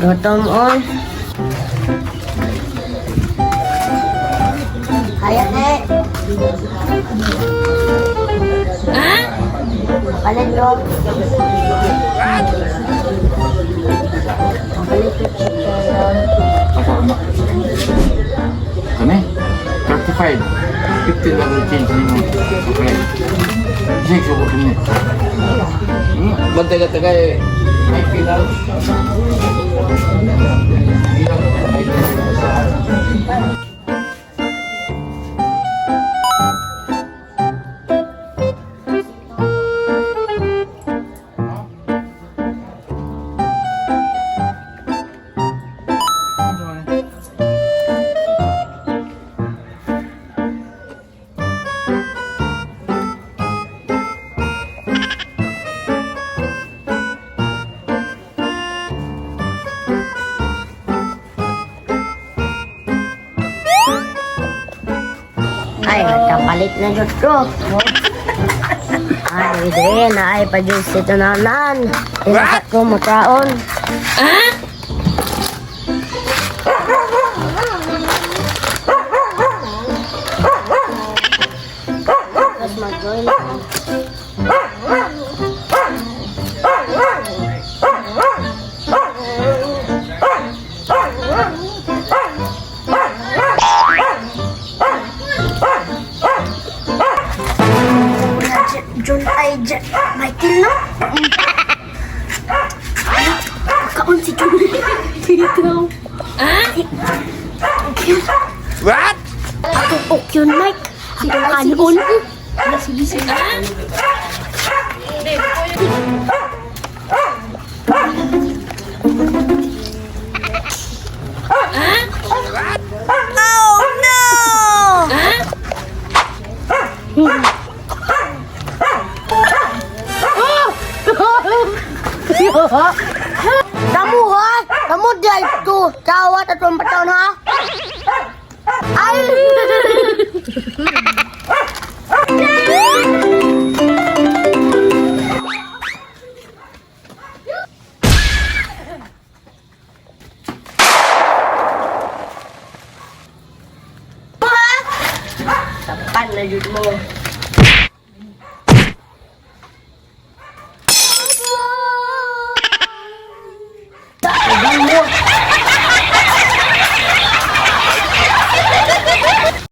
Gutom on. Kaya eh. Palit ko. Palit ko chicken. Kani? 35. 15 lang yung change nimo. Okay. Sige, subo kami. Bantaga-taga eh. May pinal. Ay, nagkapalit na jud ko. Ay, dire na ay pa-juice ito nanan. Tinakat ko makaon. Tapos mag-join. Jun ay Michael no? Kaon si Jun. Dito. What? Ako ok yun, Mike. Ako kanon. Sige. Kamu ha? Kamu dia itu cawat atau 4 tahun ha? Ay!